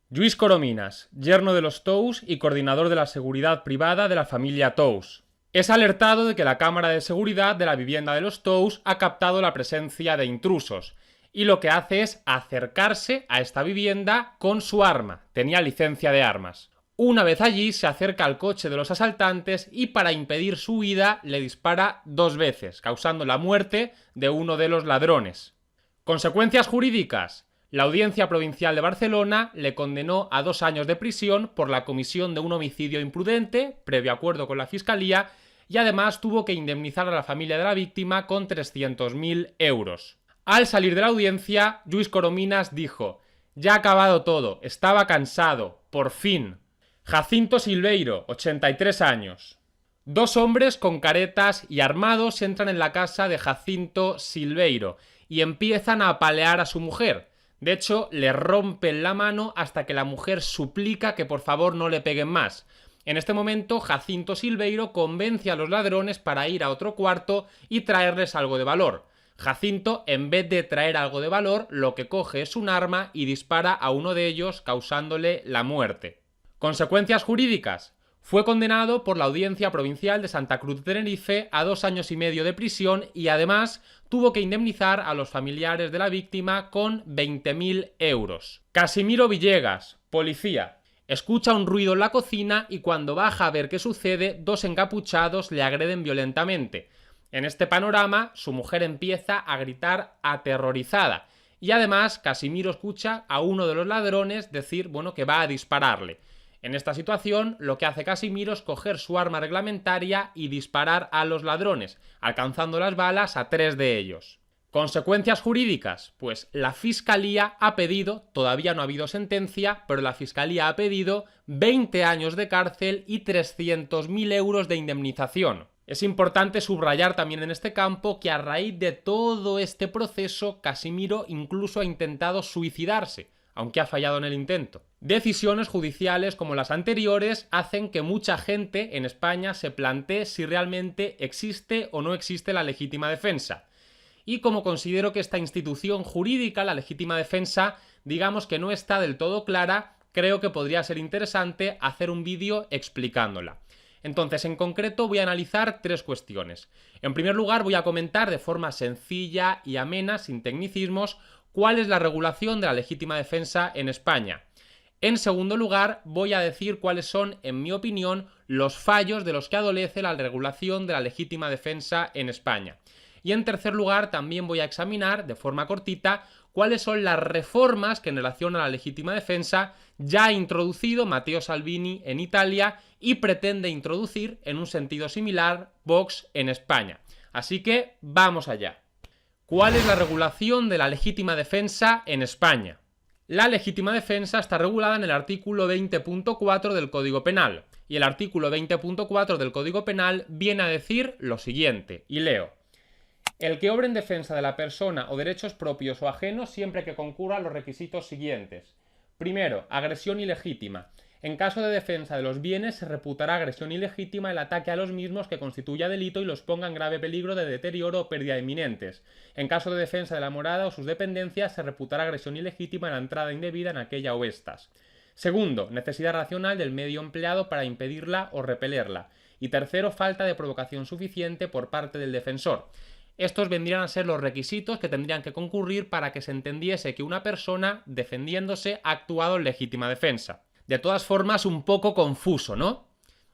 Lluís Corominas, yerno de los Tous y coordinador de la seguridad privada de la familia Tous. Es alertado de que la cámara de seguridad de la vivienda de los Tous ha captado la presencia de intrusos y lo que hace es acercarse a esta vivienda con su arma. Tenía licencia de armas. Una vez allí se acerca al coche de los asaltantes y para impedir su huida le dispara 2 veces, causando la muerte de uno de los ladrones. Consecuencias jurídicas. La Audiencia Provincial de Barcelona le condenó a 2 años de prisión por la comisión de un homicidio imprudente, previo acuerdo con la Fiscalía, y además tuvo que indemnizar a la familia de la víctima con 300.000 euros. Al salir de la audiencia, Lluís Corominas dijo: «Ya ha acabado todo, estaba cansado, por fin». Jacinto Silveiro, 83 años. 2 hombres con caretas y armados entran en la casa de Jacinto Silveiro y empiezan a apalear a su mujer. De hecho, le rompen la mano hasta que la mujer suplica que por favor no le peguen más. En este momento, Jacinto Silveiro convence a los ladrones para ir a otro cuarto y traerles algo de valor. Jacinto, en vez de traer algo de valor, lo que coge es un arma y dispara a uno de ellos, causándole la muerte. Consecuencias jurídicas. Fue condenado por la Audiencia Provincial de Santa Cruz de Tenerife a 2 años y medio de prisión y además tuvo que indemnizar a los familiares de la víctima con 20.000 euros. Casimiro Villegas, policía. Escucha un ruido en la cocina y cuando baja a ver qué sucede, 2 encapuchados le agreden violentamente. En este panorama, su mujer empieza a gritar aterrorizada y además Casimiro escucha a uno de los ladrones decir, que va a dispararle. En esta situación, lo que hace Casimiro es coger su arma reglamentaria y disparar a los ladrones, alcanzando las balas a 3 de ellos. ¿Consecuencias jurídicas? Pues la Fiscalía ha pedido, todavía no ha habido sentencia, pero la Fiscalía ha pedido 20 años de cárcel y 300.000 euros de indemnización. Es importante subrayar también en este campo que a raíz de todo este proceso, Casimiro incluso ha intentado suicidarse, aunque ha fallado en el intento. Decisiones judiciales como las anteriores hacen que mucha gente en España se plantee si realmente existe o no existe la legítima defensa. Y como considero que esta institución jurídica, la legítima defensa, digamos que no está del todo clara, creo que podría ser interesante hacer un vídeo explicándola. Entonces, en concreto voy a analizar 3 cuestiones. En primer lugar, voy a comentar de forma sencilla y amena, sin tecnicismos, cuál es la regulación de la legítima defensa en España. En segundo lugar, voy a decir cuáles son, en mi opinión, los fallos de los que adolece la regulación de la legítima defensa en España. Y en tercer lugar, también voy a examinar, de forma cortita, cuáles son las reformas que en relación a la legítima defensa ya ha introducido Matteo Salvini en Italia y pretende introducir en un sentido similar Vox en España. Así que vamos allá. ¿Cuál es la regulación de la legítima defensa en España? La legítima defensa está regulada en el artículo 20.4 del Código Penal. Y el artículo 20.4 del Código Penal viene a decir lo siguiente, y leo: el que obre en defensa de la persona o derechos propios o ajenos siempre que concurra a los requisitos siguientes. Primero, agresión ilegítima. En caso de defensa de los bienes, se reputará agresión ilegítima el ataque a los mismos que constituya delito y los ponga en grave peligro de deterioro o pérdida inminentes. En caso de defensa de la morada o sus dependencias, se reputará agresión ilegítima la entrada indebida en aquella o estas. Segundo, necesidad racional del medio empleado para impedirla o repelerla. Y tercero, falta de provocación suficiente por parte del defensor. Estos vendrían a ser los requisitos que tendrían que concurrir para que se entendiese que una persona, defendiéndose, ha actuado en legítima defensa. De todas formas, un poco confuso, ¿no?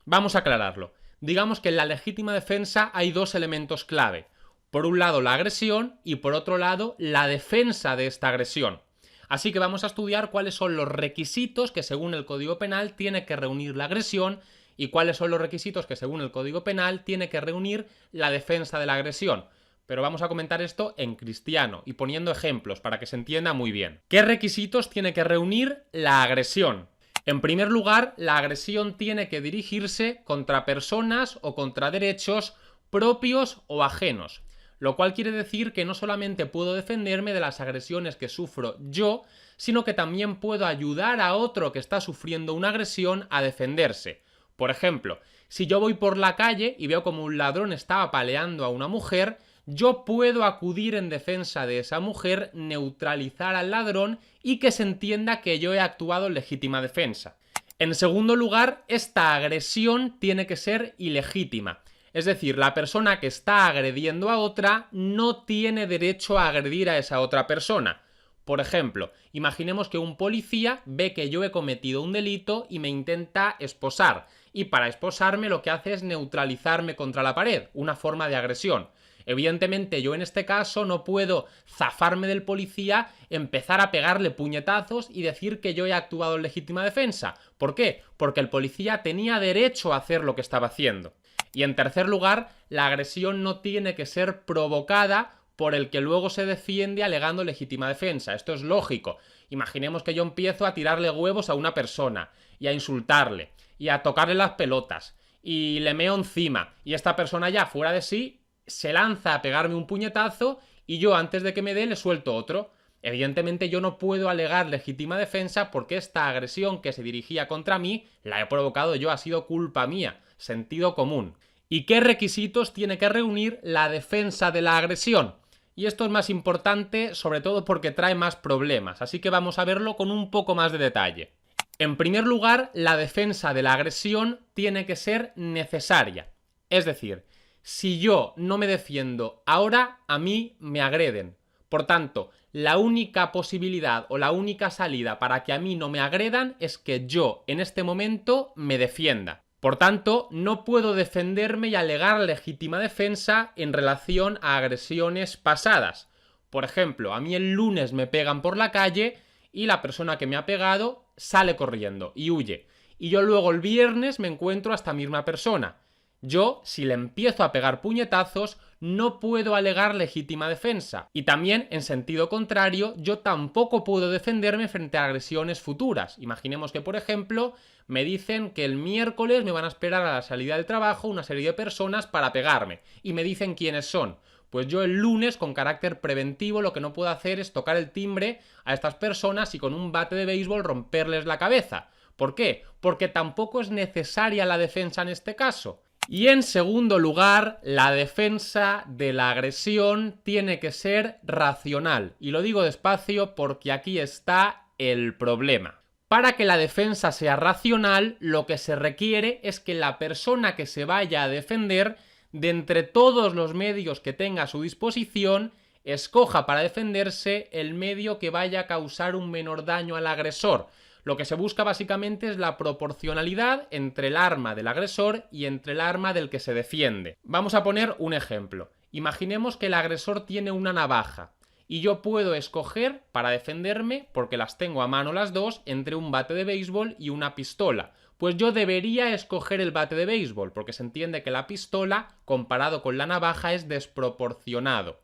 Vamos a aclararlo. Digamos que en la legítima defensa hay 2 elementos clave. Por un lado, la agresión y por otro lado, la defensa de esta agresión. Así que vamos a estudiar cuáles son los requisitos que según el Código Penal tiene que reunir la agresión y cuáles son los requisitos que según el Código Penal tiene que reunir la defensa de la agresión. Pero vamos a comentar esto en cristiano y poniendo ejemplos para que se entienda muy bien. ¿Qué requisitos tiene que reunir la agresión? En primer lugar, la agresión tiene que dirigirse contra personas o contra derechos propios o ajenos, lo cual quiere decir que no solamente puedo defenderme de las agresiones que sufro yo, sino que también puedo ayudar a otro que está sufriendo una agresión a defenderse. Por ejemplo, si yo voy por la calle y veo como un ladrón está apaleando a una mujer, yo puedo acudir en defensa de esa mujer, neutralizar al ladrón y que se entienda que yo he actuado en legítima defensa. En segundo lugar, esta agresión tiene que ser ilegítima. Es decir, la persona que está agrediendo a otra no tiene derecho a agredir a esa otra persona. Por ejemplo, imaginemos que un policía ve que yo he cometido un delito y me intenta esposar. Y para esposarme lo que hace es neutralizarme contra la pared, una forma de agresión. Evidentemente yo en este caso no puedo zafarme del policía, empezar a pegarle puñetazos y decir que yo he actuado en legítima defensa. ¿Por qué? Porque el policía tenía derecho a hacer lo que estaba haciendo. Y en tercer lugar, la agresión no tiene que ser provocada por el que luego se defiende alegando legítima defensa. Esto es lógico. Imaginemos que yo empiezo a tirarle huevos a una persona y a insultarle y a tocarle las pelotas y le meo encima y esta persona ya fuera de sí se lanza a pegarme un puñetazo y yo antes de que me dé le suelto otro. Evidentemente yo no puedo alegar legítima defensa porque esta agresión que se dirigía contra mí la he provocado yo, ha sido culpa mía, sentido común. ¿Y qué requisitos tiene que reunir la defensa de la agresión? Y esto es más importante sobre todo porque trae más problemas, así que vamos a verlo con un poco más de detalle. En primer lugar, la defensa de la agresión tiene que ser necesaria. Es decir, si yo no me defiendo ahora, a mí me agreden. Por tanto, la única posibilidad o la única salida para que a mí no me agredan es que yo en este momento me defienda. Por tanto, no puedo defenderme y alegar legítima defensa en relación a agresiones pasadas. Por ejemplo, a mí el lunes me pegan por la calle y la persona que me ha pegado sale corriendo y huye. Y yo luego el viernes me encuentro a esta misma persona. Yo, si le empiezo a pegar puñetazos, no puedo alegar legítima defensa. Y también, en sentido contrario, yo tampoco puedo defenderme frente a agresiones futuras. Imaginemos que, por ejemplo, me dicen que el miércoles me van a esperar a la salida del trabajo una serie de personas para pegarme. Y me dicen quiénes son. Pues yo el lunes, con carácter preventivo, lo que no puedo hacer es tocar el timbre a estas personas y con un bate de béisbol romperles la cabeza. ¿Por qué? Porque tampoco es necesaria la defensa en este caso. Y en segundo lugar, la defensa de la agresión tiene que ser racional. Y lo digo despacio porque aquí está el problema. Para que la defensa sea racional, lo que se requiere es que la persona que se vaya a defender, de entre todos los medios que tenga a su disposición, escoja para defenderse el medio que vaya a causar un menor daño al agresor. Lo que se busca básicamente es la proporcionalidad entre el arma del agresor y entre el arma del que se defiende. Vamos a poner un ejemplo. Imaginemos que el agresor tiene una navaja y yo puedo escoger para defenderme, porque las tengo a mano las dos, entre un bate de béisbol y una pistola. Pues yo debería escoger el bate de béisbol, porque se entiende que la pistola, comparado con la navaja, es desproporcionado.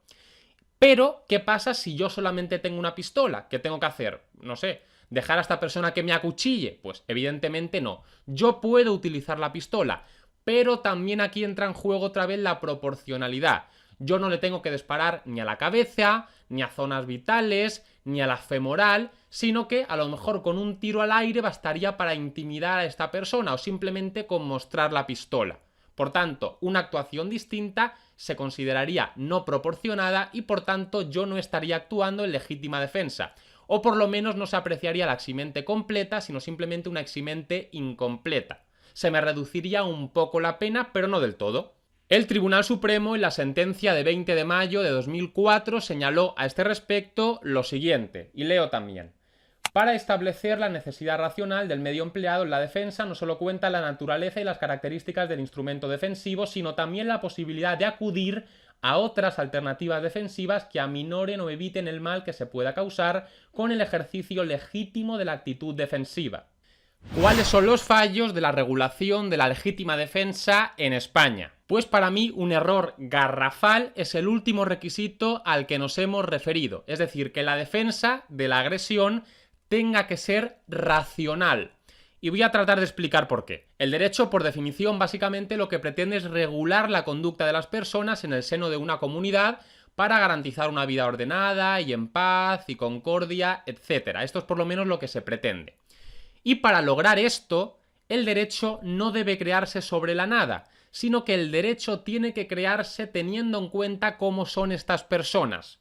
Pero, ¿qué pasa si yo solamente tengo una pistola? ¿Qué tengo que hacer? No sé, ¿dejar a esta persona que me acuchille? Pues evidentemente no. Yo puedo utilizar la pistola, pero también aquí entra en juego otra vez la proporcionalidad. Yo no le tengo que disparar ni a la cabeza, ni a zonas vitales, ni a la femoral, sino que a lo mejor con un tiro al aire bastaría para intimidar a esta persona o simplemente con mostrar la pistola. Por tanto, una actuación distinta se consideraría no proporcionada y por tanto yo no estaría actuando en legítima defensa. O por lo menos no se apreciaría la eximente completa, sino simplemente una eximente incompleta. Se me reduciría un poco la pena, pero no del todo. El Tribunal Supremo, en la sentencia de 20 de mayo de 2004, señaló a este respecto lo siguiente, y leo también. Para establecer la necesidad racional del medio empleado en la defensa no solo cuenta la naturaleza y las características del instrumento defensivo, sino también la posibilidad de acudir a otras alternativas defensivas que aminoren o eviten el mal que se pueda causar con el ejercicio legítimo de la actitud defensiva. ¿Cuáles son los fallos de la regulación de la legítima defensa en España? Pues para mí un error garrafal es el último requisito al que nos hemos referido, es decir, que la defensa de la agresión tenga que ser racional. Y voy a tratar de explicar por qué. El derecho, por definición, básicamente lo que pretende es regular la conducta de las personas en el seno de una comunidad para garantizar una vida ordenada y en paz y concordia, etc. Esto es por lo menos lo que se pretende. Y para lograr esto, el derecho no debe crearse sobre la nada, sino que el derecho tiene que crearse teniendo en cuenta cómo son estas personas.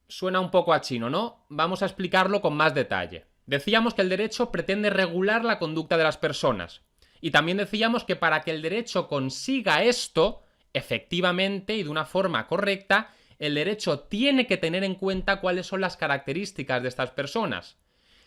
Suena un poco a chino, ¿no? Vamos a explicarlo con más detalle. Decíamos que el derecho pretende regular la conducta de las personas. Y también decíamos que para que el derecho consiga esto, efectivamente y de una forma correcta, el derecho tiene que tener en cuenta cuáles son las características de estas personas.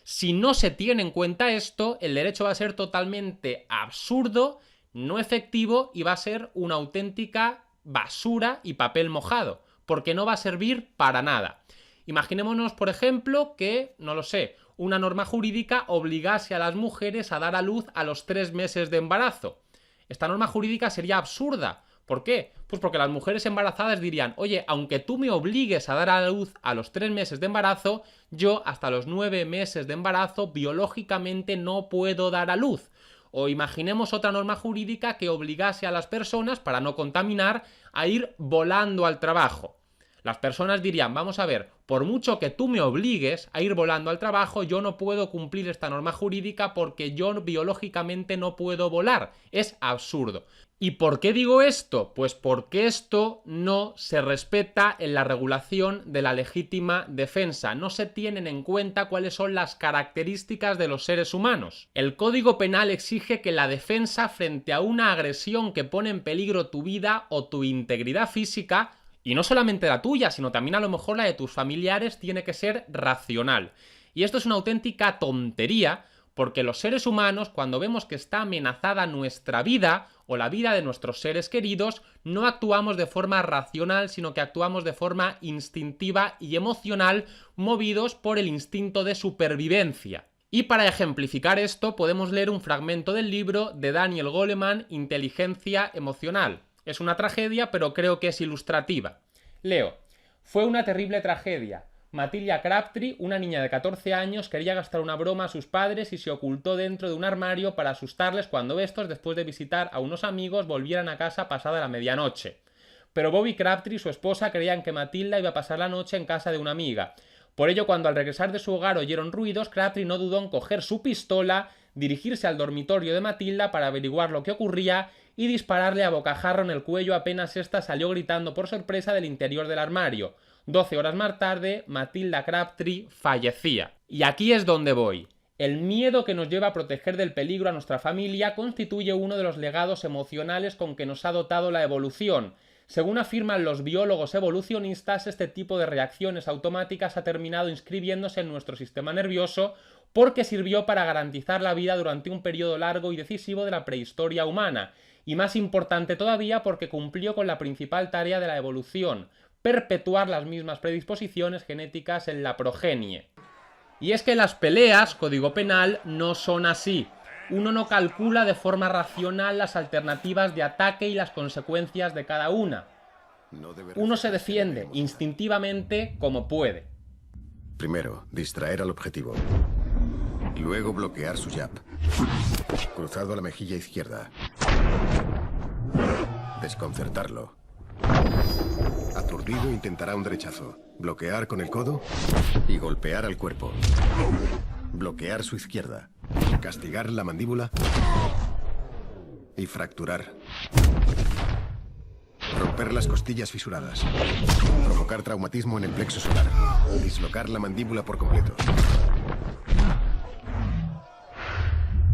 Si no se tiene en cuenta esto, el derecho va a ser totalmente absurdo, no efectivo y va a ser una auténtica basura y papel mojado, porque no va a servir para nada. Imaginémonos, por ejemplo, que, no lo sé, una norma jurídica obligase a las mujeres a dar a luz a los 3 meses de embarazo. Esta norma jurídica sería absurda. ¿Por qué? Pues porque las mujeres embarazadas dirían, oye, aunque tú me obligues a dar a luz a los 3 meses de embarazo, yo hasta los 9 meses de embarazo biológicamente no puedo dar a luz. O imaginemos otra norma jurídica que obligase a las personas, para no contaminar, a ir volando al trabajo. Las personas dirían, vamos a ver, por mucho que tú me obligues a ir volando al trabajo, yo no puedo cumplir esta norma jurídica porque yo biológicamente no puedo volar. Es absurdo. ¿Y por qué digo esto? Pues porque esto no se respeta en la regulación de la legítima defensa. No se tienen en cuenta cuáles son las características de los seres humanos. El Código Penal exige que la defensa frente a una agresión que pone en peligro tu vida o tu integridad física, y no solamente la tuya, sino también a lo mejor la de tus familiares, tiene que ser racional. Y esto es una auténtica tontería, porque los seres humanos, cuando vemos que está amenazada nuestra vida o la vida de nuestros seres queridos, no actuamos de forma racional, sino que actuamos de forma instintiva y emocional, movidos por el instinto de supervivencia. Y para ejemplificar esto, podemos leer un fragmento del libro de Daniel Goleman, Inteligencia Emocional. Es una tragedia, pero creo que es ilustrativa. Leo. Fue una terrible tragedia. Matilda Crabtree, una niña de 14 años, quería gastar una broma a sus padres y se ocultó dentro de un armario para asustarles cuando estos, después de visitar a unos amigos, volvieran a casa pasada la medianoche. Pero Bobby Crabtree y su esposa creían que Matilda iba a pasar la noche en casa de una amiga. Por ello, cuando al regresar de su hogar oyeron ruidos, Crabtree no dudó en coger su pistola, dirigirse al dormitorio de Matilda para averiguar lo que ocurría y dispararle a bocajarro en el cuello apenas ésta salió gritando por sorpresa del interior del armario. 12 horas más tarde, Matilda Crabtree fallecía. Y aquí es donde voy. El miedo que nos lleva a proteger del peligro a nuestra familia constituye uno de los legados emocionales con que nos ha dotado la evolución. Según afirman los biólogos evolucionistas, este tipo de reacciones automáticas ha terminado inscribiéndose en nuestro sistema nervioso porque sirvió para garantizar la vida durante un periodo largo y decisivo de la prehistoria humana. Y más importante todavía porque cumplió con la principal tarea de la evolución: perpetuar las mismas predisposiciones genéticas en la progenie. Y es que las peleas, código penal, no son así. Uno no calcula de forma racional las alternativas de ataque y las consecuencias de cada una. Uno se defiende instintivamente como puede. Primero, distraer al objetivo. Luego bloquear su jab. Cruzado a la mejilla izquierda. Desconcertarlo. Aturdido intentará un derechazo. Bloquear con el codo y golpear al cuerpo. Bloquear su izquierda. Castigar la mandíbula y fracturar. Romper las costillas fisuradas. Provocar traumatismo en el plexo solar. Dislocar la mandíbula por completo.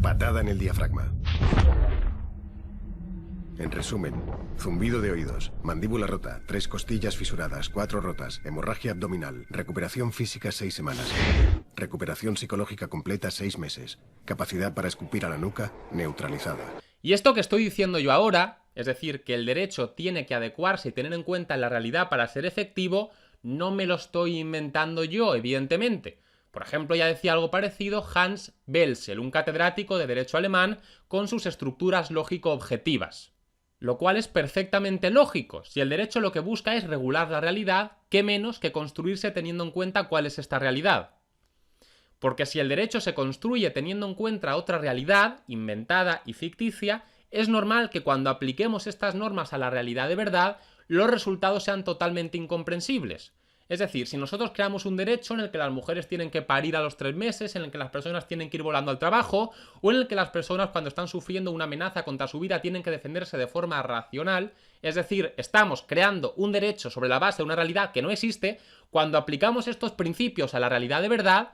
Patada en el diafragma. En resumen, zumbido de oídos, mandíbula rota, 3 costillas fisuradas, 4 rotas, hemorragia abdominal, recuperación física 6 semanas, recuperación psicológica completa 6 meses, capacidad para escupir a la nuca neutralizada. Y esto que estoy diciendo yo ahora, es decir, que el derecho tiene que adecuarse y tener en cuenta la realidad para ser efectivo, no me lo estoy inventando yo, evidentemente. Por ejemplo, ya decía algo parecido Hans Welsel, un catedrático de derecho alemán, con sus estructuras lógico-objetivas. Lo cual es perfectamente lógico. Si el derecho lo que busca es regular la realidad, ¿qué menos que construirse teniendo en cuenta cuál es esta realidad? Porque si el derecho se construye teniendo en cuenta otra realidad, inventada y ficticia, es normal que cuando apliquemos estas normas a la realidad de verdad, los resultados sean totalmente incomprensibles. Es decir, si nosotros creamos un derecho en el que las mujeres tienen que parir a los 3 meses, en el que las personas tienen que ir volando al trabajo, o en el que las personas cuando están sufriendo una amenaza contra su vida tienen que defenderse de forma racional, es decir, estamos creando un derecho sobre la base de una realidad que no existe, cuando aplicamos estos principios a la realidad de verdad,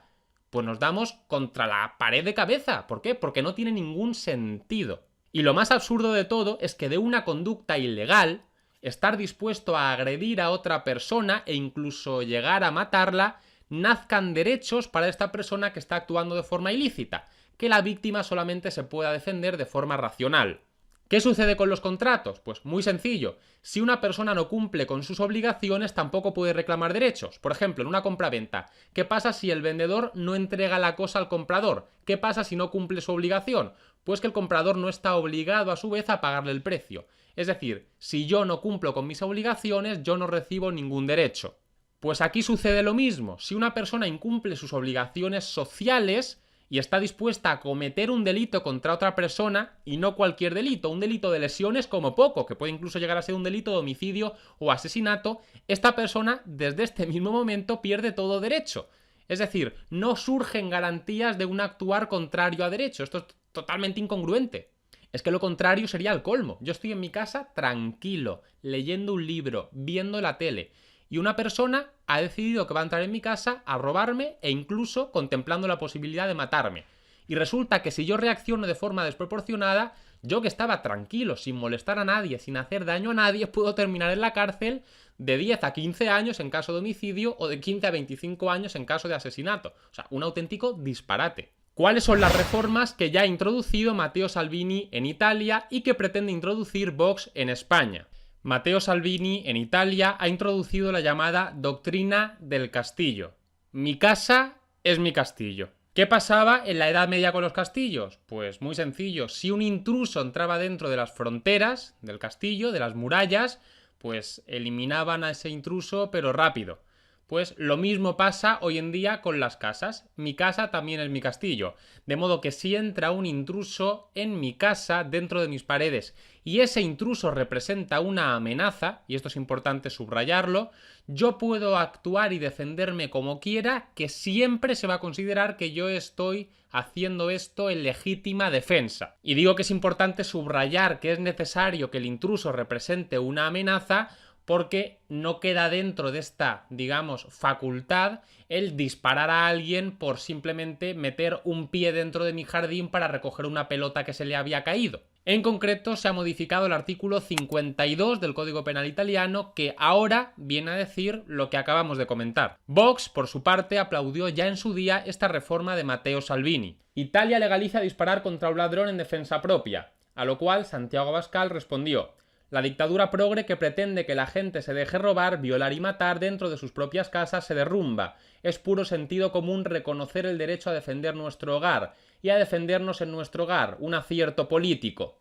pues nos damos contra la pared de cabeza. ¿Por qué? Porque no tiene ningún sentido. Y lo más absurdo de todo es que de una conducta ilegal, estar dispuesto a agredir a otra persona e incluso llegar a matarla, nazcan derechos para esta persona que está actuando de forma ilícita, que la víctima solamente se pueda defender de forma racional. ¿Qué sucede con los contratos? Pues muy sencillo. Si una persona no cumple con sus obligaciones, tampoco puede reclamar derechos. Por ejemplo, en una compra-venta, ¿qué pasa si el vendedor no entrega la cosa al comprador? ¿Qué pasa si no cumple su obligación? Pues que el comprador no está obligado a su vez a pagarle el precio. Es decir, si yo no cumplo con mis obligaciones, yo no recibo ningún derecho. Pues aquí sucede lo mismo. Si una persona incumple sus obligaciones sociales y está dispuesta a cometer un delito contra otra persona, y no cualquier delito, un delito de lesiones como poco, que puede incluso llegar a ser un delito de homicidio o asesinato, esta persona desde este mismo momento pierde todo derecho. Es decir, no surgen garantías de un actuar contrario a derecho. Esto es totalmente incongruente. Es que lo contrario sería el colmo. Yo estoy en mi casa tranquilo, leyendo un libro, viendo la tele, y una persona ha decidido que va a entrar en mi casa a robarme e incluso contemplando la posibilidad de matarme. Y resulta que si yo reacciono de forma desproporcionada, yo que estaba tranquilo, sin molestar a nadie, sin hacer daño a nadie, puedo terminar en la cárcel de 10 a 15 años en caso de homicidio o de 15 a 25 años en caso de asesinato. O sea, un auténtico disparate. ¿Cuáles son las reformas que ya ha introducido Matteo Salvini en Italia y que pretende introducir Vox en España? Matteo Salvini en Italia ha introducido la llamada doctrina del castillo. Mi casa es mi castillo. ¿Qué pasaba en la Edad Media con los castillos? Pues muy sencillo. Si un intruso entraba dentro de las fronteras del castillo, de las murallas, pues eliminaban a ese intruso, pero rápido. Pues lo mismo pasa hoy en día con las casas. Mi casa también es mi castillo. De modo que si entra un intruso en mi casa, dentro de mis paredes, y ese intruso representa una amenaza, y esto es importante subrayarlo, yo puedo actuar y defenderme como quiera, que siempre se va a considerar que yo estoy haciendo esto en legítima defensa. Y digo que es importante subrayar que es necesario que el intruso represente una amenaza, porque no queda dentro de esta, digamos, facultad el disparar a alguien por simplemente meter un pie dentro de mi jardín para recoger una pelota que se le había caído. En concreto, se ha modificado el artículo 52 del Código Penal italiano, que ahora viene a decir lo que acabamos de comentar. Vox, por su parte, aplaudió ya en su día esta reforma de Matteo Salvini. Italia legaliza disparar contra un ladrón en defensa propia, a lo cual Santiago Abascal respondió: la dictadura progre que pretende que la gente se deje robar, violar y matar dentro de sus propias casas se derrumba. Es puro sentido común reconocer el derecho a defender nuestro hogar y a defendernos en nuestro hogar, un acierto político.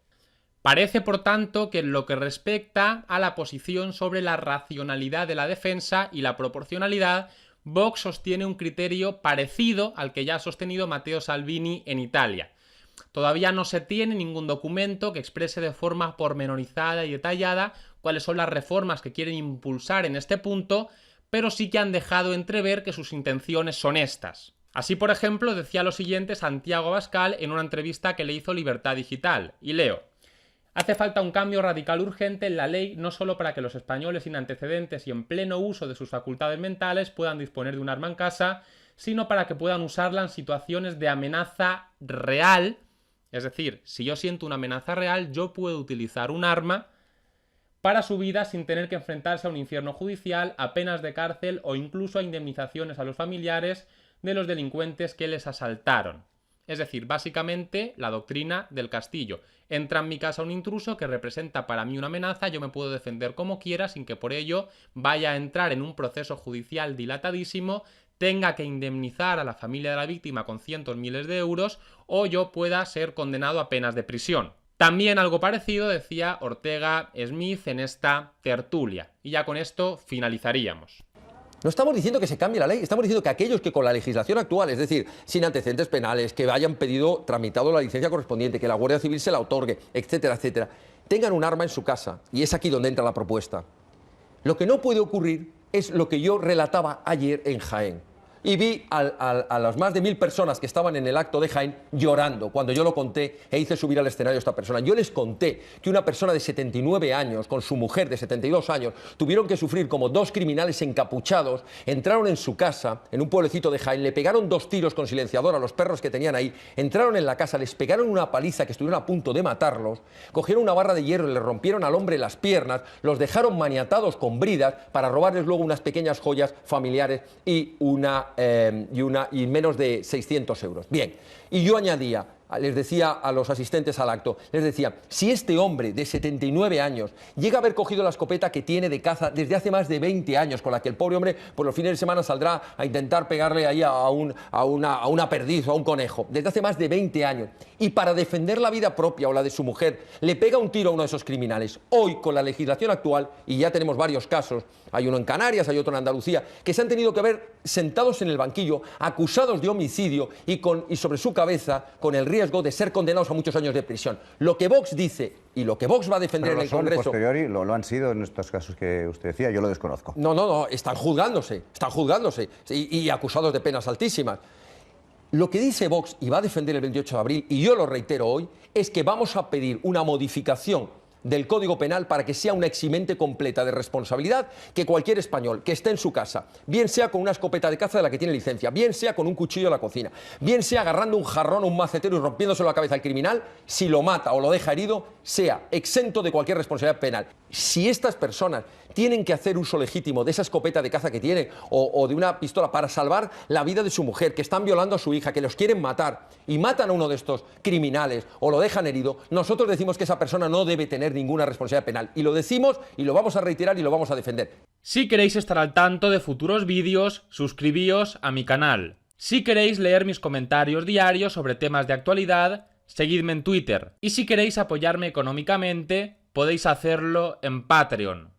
Parece, por tanto, que en lo que respecta a la posición sobre la racionalidad de la defensa y la proporcionalidad, Vox sostiene un criterio parecido al que ya ha sostenido Matteo Salvini en Italia. Todavía no se tiene ningún documento que exprese de forma pormenorizada y detallada cuáles son las reformas que quieren impulsar en este punto, pero sí que han dejado entrever que sus intenciones son estas. Así, por ejemplo, decía lo siguiente Santiago Abascal en una entrevista que le hizo Libertad Digital, y leo: hace falta un cambio radical urgente en la ley, no solo para que los españoles sin antecedentes y en pleno uso de sus facultades mentales puedan disponer de un arma en casa, sino para que puedan usarla en situaciones de amenaza real. Es decir, si yo siento una amenaza real, yo puedo utilizar un arma para su vida sin tener que enfrentarse a un infierno judicial, a penas de cárcel o incluso a indemnizaciones a los familiares de los delincuentes que les asaltaron. Es decir, básicamente la doctrina del castillo. Entra en mi casa un intruso que representa para mí una amenaza, yo me puedo defender como quiera sin que por ello vaya a entrar en un proceso judicial dilatadísimo, tenga que indemnizar a la familia de la víctima con cientos miles de euros o yo pueda ser condenado a penas de prisión. También algo parecido decía Ortega Smith en esta tertulia. Y ya con esto finalizaríamos. No estamos diciendo que se cambie la ley, estamos diciendo que aquellos que con la legislación actual, es decir, sin antecedentes penales, que hayan tramitado la licencia correspondiente, que la Guardia Civil se la otorgue, etcétera, etcétera, tengan un arma en su casa. Y es aquí donde entra la propuesta. Lo que no puede ocurrir es lo que yo relataba ayer en Jaén. Y vi a las más de 1000 personas que estaban en el acto de Jaén llorando cuando yo lo conté e hice subir al escenario a esta persona. Yo les conté que una persona de 79 años con su mujer de 72 años tuvieron que sufrir como 2 criminales encapuchados, entraron en su casa, en un pueblecito de Jaén, le pegaron 2 tiros con silenciador a los perros que tenían ahí, entraron en la casa, les pegaron una paliza que estuvieron a punto de matarlos, cogieron una barra de hierro y le rompieron al hombre las piernas, los dejaron maniatados con bridas para robarles luego unas pequeñas joyas familiares y menos de 600 euros. Bien, y yo añadía, les decía a los asistentes al acto, les decía, si este hombre de 79 años llega a haber cogido la escopeta que tiene de caza desde hace más de 20 años, con la que el pobre hombre por los fines de semana saldrá a intentar pegarle ahí a una perdiz o a un conejo, desde hace más de 20 años, y para defender la vida propia o la de su mujer, le pega un tiro a uno de esos criminales. Hoy, con la legislación actual, y ya tenemos varios casos, hay uno en Canarias, hay otro en Andalucía, que se han tenido que ver sentados en el banquillo, acusados de homicidio y sobre su cabeza con el riesgo de ser condenados a muchos años de prisión. Lo que Vox dice y lo que Vox va a defender en el Congreso... posteriori lo han sido en estos casos que usted decía, yo lo desconozco. No, están juzgándose y acusados de penas altísimas. Lo que dice Vox, y va a defender el 28 de abril, y yo lo reitero hoy, es que vamos a pedir una modificación del Código Penal para que sea una eximente completa de responsabilidad que cualquier español que esté en su casa, bien sea con una escopeta de caza de la que tiene licencia, bien sea con un cuchillo de la cocina, bien sea agarrando un jarrón o un macetero y rompiéndose la cabeza al criminal, si lo mata o lo deja herido, sea exento de cualquier responsabilidad penal. Si estas personas tienen que hacer uso legítimo de esa escopeta de caza que tienen o de una pistola para salvar la vida de su mujer, que están violando a su hija, que los quieren matar y matan a uno de estos criminales o lo dejan herido, nosotros decimos que esa persona no debe tener ninguna responsabilidad penal. Y lo decimos y lo vamos a reiterar y lo vamos a defender. Si queréis estar al tanto de futuros vídeos, suscribíos a mi canal. Si queréis leer mis comentarios diarios sobre temas de actualidad, seguidme en Twitter. Y si queréis apoyarme económicamente, podéis hacerlo en Patreon.